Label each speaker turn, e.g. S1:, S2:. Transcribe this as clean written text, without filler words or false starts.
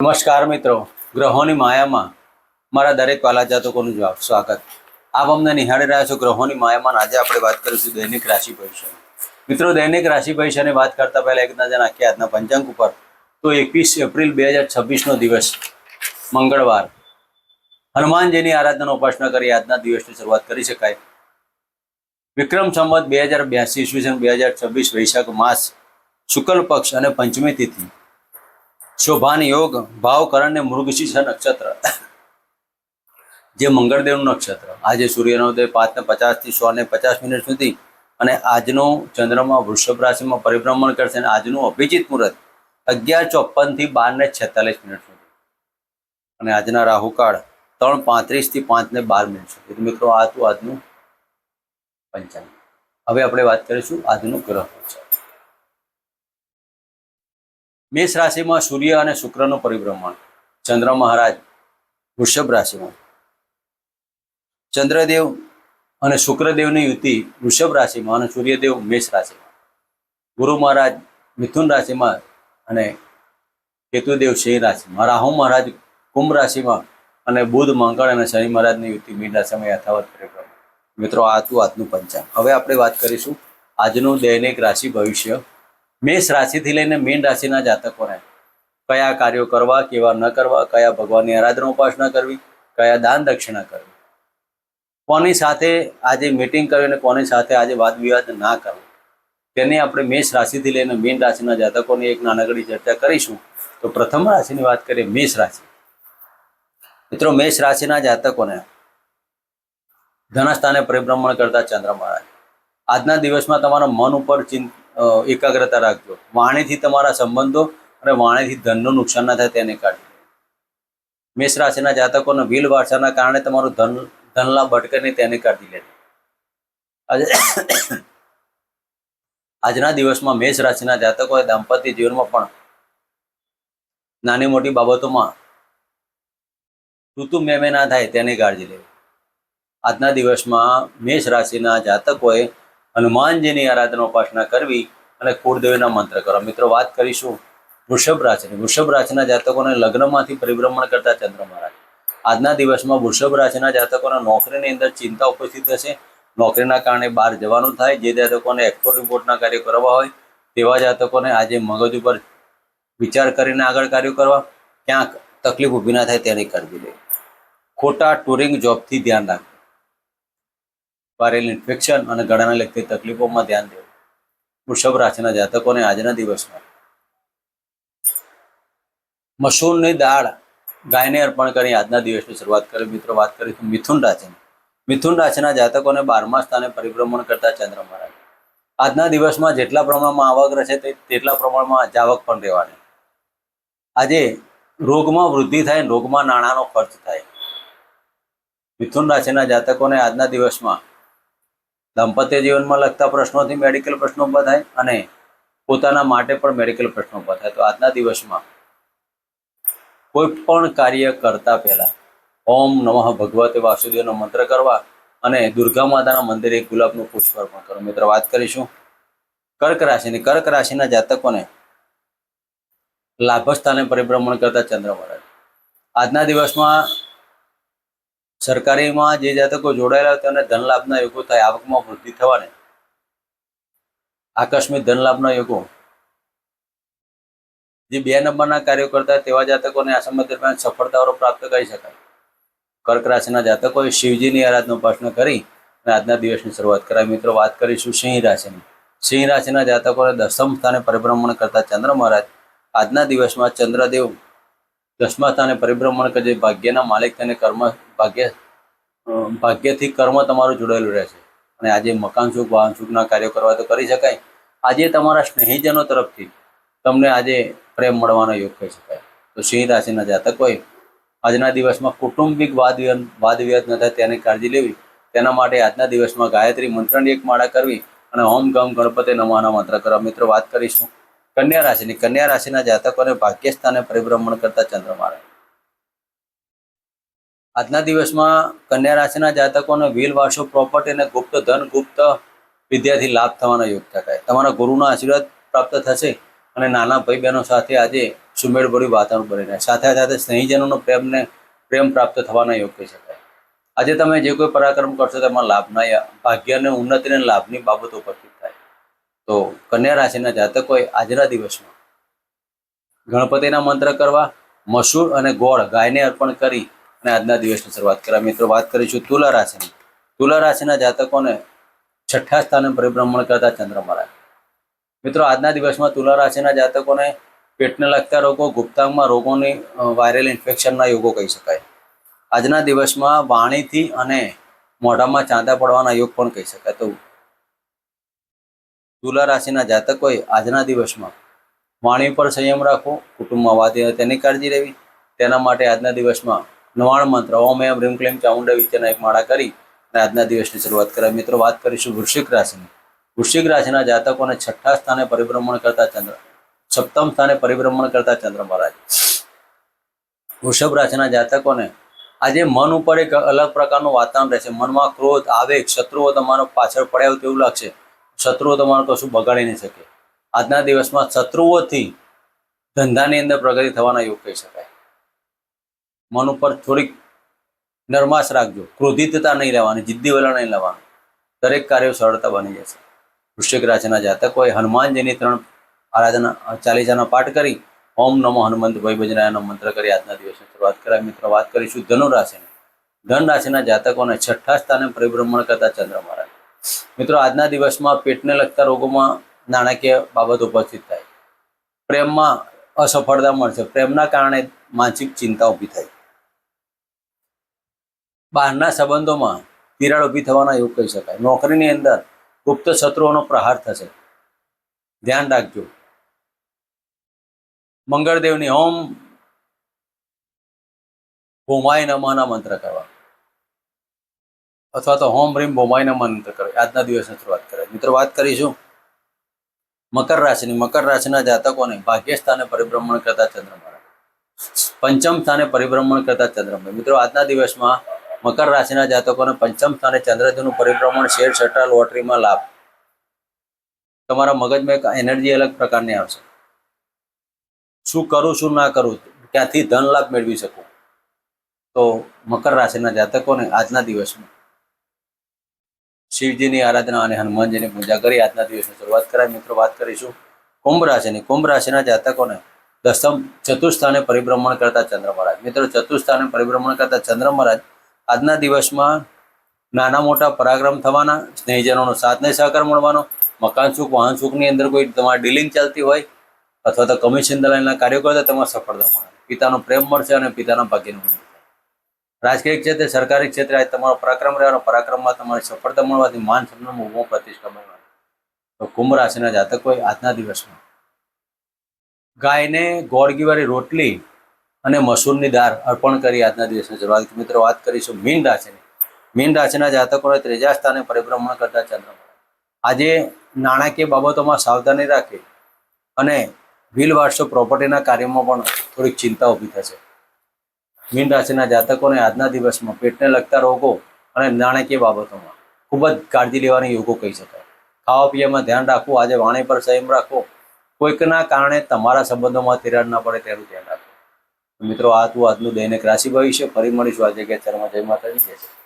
S1: નમસ્કાર મિત્રો, ગ્રહોની માયામાં મારા દરેક વાલા જાતકોનું સ્વાગત. આપ અમને નિહાળી રહ્યા છો ગ્રહોની માયામાં. આજે આપણે વાત કરીશું દૈનિક રાશિ ભવિષ્ય. મિત્રો, દૈનિક રાશિ ભવિષ્યની વાત કરતા પહેલા એક નજર નાખીએ આજના પંચાંગ ઉપર. તો 21 એપ્રિલ 2026નો દિવસ મંગળવાર. હનુમાનજીની આરાધનાનો ઉપાસના કરી આજના દિવસની શરૂઆત કરી શકાય. વિક્રમ સંવત 2082 ઈસવીસન 2026 વૈશાખ માસ શુક્લ પક્ષ અને પંચમી તિથિ. શોભાન યોગ ભાવકરણ ને મૃગશીર્ષ નક્ષત્ર જે મંગળદેવનું નક્ષત્ર. આજે સૂર્યનો ઉદય 5:50 થી 6:50 સુધી અને આજનો ચંદ્રમાં વૃષભ રાશિમાં પરિભ્રમણ કરશે અને આજનું અભિજીત મુહૂર્ત 11:54 થી 12:46 સુધી અને આજના રાહુકાળ 3:35 થી 5:12 સુધી. મિત્રો, આ તો આજનું પંચાંગ. હવે આપણે વાત કરીશું આજનું ગ્રહ પંચાંગ. મેષ રાશિમાં સૂર્ય અને શુક્રનું પરિભ્રમણ. ચંદ્ર મહારાજ વૃષભ રાશિમાં, ચંદ્રદેવ અને શુક્રદેવની યુતિ વૃષભ રાશિમાં અને સૂર્યદેવ મેષ રાશિમાં, ગુરુ મહારાજ મિથુન રાશિમાં અને કેતુદેવ સિંહ રાશિમાં, રાહુ મહારાજ કુંભ રાશિમાં અને બુધ મંગળ અને શનિ મહારાજની યુતિ મીન રાશિમાં યથાવત પરિભ્રમણ. મિત્રો, આ હતું આજનું પંચાંગ. હવે આપણે વાત કરીશું આજનું દૈનિક રાશિ ભવિષ્ય. મેષ રાશિથી લઈને મીન રાશિના જાતકોને કયા કાર્યો કરવા, કેવા ન કરવા, કયા ભગવાનની આરાધના ઉપાસના કરવી, કયા દાન દક્ષિણા કરવી, કોની સાથે આજે મીટિંગ કરવી અને કોની સાથે આજે વાદ વિવાદ ના કરવો, તેની આપણે મેષ રાશિથી લઈને મીન રાશિના જાતકોની એક નાનકડી ચર્ચા કરીશું. તો પ્રથમ રાશિની વાત કરીએ, મેષ રાશિ. મિત્રો, મેષ રાશિના જાતકોને ધનસ્થાને પરિભ્રમણ કરતા ચંદ્ર મહારાજ. આજના દિવસમાં તમારા મન ઉપર એકાગ્રતા રાખજો. વાણીથી તમારા સંબંધો અને વાણીથી ધનનું નુકસાન ના થાય તેની કાળજી. મેષ રાશિના જાતકોને વિલ વારસાના કારણે તમારું ધનલાભ ભટકે નહીં તેની કાળજી લેજો. આજના દિવસમાં મેષ રાશિના જાતકોએ દાંપત્ય જીવનમાં પણ નાની મોટી બાબતોમાં ઋતુ મેમે ના થાય તેની કાળજી લેવી. આજના દિવસમાં મેષ રાશિના જાતકોએ હનુમાનજીની આરાધના ઉપાસના કરવી અને કુળદેવીના મંત્ર કરવા. મિત્રો, વાત કરીશું વૃષભ રાશિની. વૃષભ રાશિના જાતકોને લગ્નમાંથી પરિભ્રમણ કરતા ચંદ્ર મહારાજ. આજના દિવસમાં વૃષભ રાશિના જાતકોને નોકરીની અંદર ચિંતા ઉપસ્થિત થશે. નોકરીના કારણે બહાર જવાનું થાય. જે જાતકોને એક્સપોર્ટ રિપોર્ટના કાર્યો કરવા હોય તેવા જાતકોને આજે મગજ ઉપર વિચાર કરીને આગળ કાર્યો કરવા, ક્યાંક તકલીફ ઊભી ના થાય તેની કાળજી લેવી. ખોટા ટુરિંગ જોબથી ધ્યાન રાખવું. વાયરલ ઇન્ફેક્શન અને ગળાને લગતી તકલીફોમાં ધ્યાન દેવું. વૃષભ રાશિના જાતકોને આજના દિવસમાં મસૂરની દાળ ગાયને અર્પણ કરી આજના દિવસની શરૂઆત કરી. મિત્રો, વાત કરીશું મિથુન રાશિની. મિથુન રાશિના જાતકોને 12મા સ્થાને પરિભ્રમણ કરતા ચંદ્ર મહારાજ. આજના દિવસમાં જેટલા પ્રમાણમાં આવક રહેશે તેટલા પ્રમાણમાં જાવક પણ રહેવાની. આજે રોગમાં વૃદ્ધિ થાય, રોગમાં નાણાંનો ખર્ચ થાય. મિથુન રાશિના જાતકોને આજના દિવસમાં દાંપત્ય જીવનમાં લગતા પ્રશ્નોથી મેડિકલ પ્રશ્નો ઊભા થાય અને પોતાના માટે પણ મેડિકલ પ્રશ્નો ઊભા થાય. તો આજના દિવસમાં કોઈ પણ કાર્ય કરતા પહેલા ઓમ નમઃ ભગવતે વાસુદેવનો મંત્ર કરવા અને દુર્ગા માતાના મંદિરે એક ગુલાબનું પુષ્પ અર્પણ કરો. મિત્રો, વાત કરીશું કર્ક રાશિની. કર્ક રાશિના જાતકોને લાભ સ્થાને પરિભ્રમણ કરતા ચંદ્ર મહારાજ. આજના દિવસમાં સરકારીમાં જે જાતકો જોડાયેલા હોય તેને ધનલાભના યોગો થાય. આવકમાં વૃદ્ધિ થવાને આકસ્મિક ધનલાભના યોગો. જે 2 નંબરના કાર્યો કરતા તેવા જાતકોને આ સમય દરમિયાન સફળતાઓ પ્રાપ્ત કરી શકાય. કર્ક રાશિના જાતકોએ શિવજીની આરાધના ઉપાસના કરી અને આજના દિવસની શરૂઆત કરાય. મિત્રો, વાત કરીશું સિંહ રાશિની. સિંહ રાશિના જાતકોને 10મ સ્થાને પરિભ્રમણ કરતા ચંદ્ર મહારાજ. આજના દિવસમાં ચંદ્રદેવ 10મા સ્થાને પરિભ્રમણ કરજે. ભાગ્યના માલિક તેને ભાગ્યથી કર્મ તમારું જોડાયેલું રહેશે અને આજે મકાન સુખ, વાહન સુખના કાર્યો કરવા તો કરી શકાય. આજે તમારા સ્નેહીજનો તરફથી તમને આજે પ્રેમ મળવાનો યોગ કહી શકાય. તો સિંહ રાશિના જાતકોએ આજના દિવસમાં કૌટુંબિક વાદ વિવાદ ન થાય તેની કાળજી લેવી. તેના માટે આજના દિવસમાં ગાયત્રી મંત્રની એક માળા કરવી અને ઓમ ગમ ગણપતિ નમઃના મંત્ર કરવા. મિત્રો, વાત કરીશું કન્યા રાશિની. કન્યા રાશિના જાતકોને ભાગ્યસ્થાને પરિભ્રમણ કરતા ચંદ્ર મહારાજ. આજના દિવસમાં કન્યા રાશિના જાતકોને વ્હીલ વારસો, પ્રોપર્ટી અને ગુપ્ત ધન, ગુપ્ત વિદ્યાથી લાભ થવાનો યોગ થાય. તમારા ગુરુના આશીર્વાદ પ્રાપ્ત થશે અને નાના ભાઈ બહેનો સાથે આજે સુમેળભર્યું વાતાવરણ બની રહે. સાથે સાથે સ્નેહીજનોનો પ્રેમ પ્રાપ્ત થવાના યોગ કહી શકાય. આજે તમે જે કોઈ પરાક્રમ કરશો તેમાં લાભના ભાગ્ય અને ઉન્નતિ અને લાભની બાબતો ઉપસ્થિત થાય. તો કન્યા રાશિના જાતકોએ આજના દિવસમાં ગણપતિના મંત્ર કરવા, મસૂર અને ગોળ ગાયને અર્પણ કરી અને આજના દિવસની શરૂઆત કરવા. મિત્રો વાત કરીશું તુલા રાશિની. તુલા રાશિના જાતકોને છઠ્ઠા સ્થાને પરિભ્રમણ કરતા ચંદ્ર મહારાજ. મિત્રો આજના દિવસમાં તુલા રાશિના જાતકોને પેટને લગતા રોગો, ગુપ્તાંગમાં રોગોની વાયરલ ઇન્ફેક્શનના યોગો કહી શકાય. આજના દિવસમાં વાણીથી અને મોઢામાં ચાંદા પડવાના યોગ પણ કહી શકાય. તો તુલા રાશિના જાતકોએ આજના દિવસમાં વાણી પર સંયમ રાખવો, કુટુંબમાં વાત તેની કાળજી લેવી. તેના માટે આજના દિવસમાં નવાણ મંત્ર ઓમ એમ રીમ ક્લીમ ચામુંડા વિચેના એક માળા કરી અને આજના દિવસની શરૂઆત કરાય. મિત્રો વાત કરીશું વૃશ્ચિક રાશિની. વૃશ્ચિક રાશિના જાતકોને છઠ્ઠા સ્થાને પરિભ્રમણ કરતા ચંદ્ર, સપ્તમ સ્થાને પરિભ્રમણ કરતા ચંદ્ર મહારાજ. વૃષભ રાશિના જાતકોને આજે મન ઉપર એક અલગ પ્રકારનું વાતાવરણ રહેશે. મનમાં ક્રોધ, આવેગ, શત્રુઓ તમારો પાછળ પડ્યા હોય તેવું લાગશે. શત્રુઓ તમારું કશું બગાડી નહીં શકે. આજના દિવસમાં શત્રુઓથી ધંધાની અંદર પ્રગતિ થવાના યોગ કહી શકાય. મન ઉપર થોડીક નરમાશ રાખજો, ક્રોધિતતા નહીં લેવાની, જિદ્દી વલણ નહીં લેવાનું. દરેક કાર્યો સરળતા બની જશે. વૃશ્ચિક રાશિના જાતકોએ હનુમાનજીની 3 આરાધના ચાલીસાના પાઠ કરી ઓમ નમો હનુમંત ભય ભજરાયનો મંત્ર કરી આજના દિવસની શરૂઆત કરાય. મિત્રો વાત કરીશું ધનુ રાશિની. ધન રાશિના જાતકોને છઠ્ઠા સ્થાને પરિભ્રમણ કરતા ચંદ્ર મહારાજ. મિત્રો આજના દિવસમાં પેટને લગતા રોગોમાં નાણાકીય બાબત ઉપસ્થિત થાય. પ્રેમમાં અસફળતા મળશે. પ્રેમના કારણે માનસિક ચિંતા ઊભી થાય. બહારના સંબંધોમાં તિરાડ ઊભી થવાના યોગ કહી શકાય. નોકરીની અંદર ગુપ્ત શત્રુઓનો પ્રહાર થશે. ધ્યાન રાખજો. મંગળદેવની ઓમ ભોમાય નમઃના મંત્ર કરવા અથવા તો હોમ રીમ ભોમાય નમઃ મંત્ર કરો. આજના દિવસની શરૂઆત કરાય. મિત્રો વાત કરીશું મકર રાશિની. મકર રાશિના જાતકોને ભાગ્ય સ્થાને પરિભ્રમણ કરતા ચંદ્ર મહારાજ, પંચમ સ્થાને પરિભ્રમણ કરતા ચંદ્રમય. મિત્રો આજના દિવસમાં મકર રાશિના જાતકોને પંચમ સ્થાને ચંદ્રજીનું પરિભ્રમણ, શેર સટ્ટા, લોટરીમાં લાભ. તમારા મગજમાં એક એનર્જી અલગ પ્રકારની આવશે. શું કરું, શું ના કરું, ક્યાંથી ધન લાભ મેળવી શકું. તો મકર રાશિના જાતકોને આજના દિવસમાં શિવજીની આરાધના અને હનુમાનજીની પૂજા કરી આજના દિવસની શરૂઆત કરાય. મિત્રો વાત કરીશું કુંભ રાશિની. કુંભ રાશિના જાતકોને ચતુર્સ્થાને પરિભ્રમણ કરતા ચંદ્ર મહારાજ. મિત્રો ચતુર્સ્થાને પરિભ્રમણ કરતા ચંદ્ર મહારાજ આજના દિવસમાં નાના મોટા પરાક્રમ થવાના, સ્નેહીજનોનો સાથ ને સહકાર મળવાનો, મકાન સુખ, વાહન સુખની અંદર કોઈ તમારી ડીલિંગ ચાલતી હોય અથવા તો કમિશન દલાલના કાર્યો કરતા તમારે સફળતા મળે. પિતાનો પ્રેમ મળશે અને પિતાના ભાગ્યનું. રાજકીય ક્ષેત્રે, સરકારી ક્ષેત્રે આજે તમારો પરાક્રમ રહેવાનો. પરાક્રમમાં તમારી સફળતા મળવાથી માન સન્માન, ઉભો પ્રતિષ્ઠા મળવાની. તો કુંભ રાશિના જાતકોએ આજના દિવસમાં ગાયને ગોળગીવાળી રોટલી અને મસૂરની દાળ અર્પણ કરી આજના દિવસની શરૂઆત. મિત્રો વાત કરીશું મીન રાશિની. મીન રાશિના જાતકોને ત્રીજા સ્થાને પરિભ્રમણ કરતા ચંદ્ર. આજે નાણાકીય બાબતોમાં સાવધાની રાખી અને વ્હીલ વારસો પ્રોપર્ટીના કાર્યમાં પણ થોડીક ચિંતા ઊભી થશે. મીન રાશિના જાતકોને આજના દિવસમાં પેટને લગતા રોગો અને નાણાકીય બાબતોમાં ખૂબ જ કાળજી લેવાની યોગો કહી શકાય. ખાવા પીવામાં ધ્યાન રાખવું. આજે વાણી પર સંયમ રાખવો. કોઈકના કારણે તમારા સંબંધોમાં તિરાડ ના પડે તેનું ધ્યાન રાખવું. મિત્રો આ હતું આજનું દૈનિક રાશિ ભવિષ્ય. ફરી મળીશું આ જગ્યાએ. જય માતાજી. જય શ્રી કૃષ્ણ.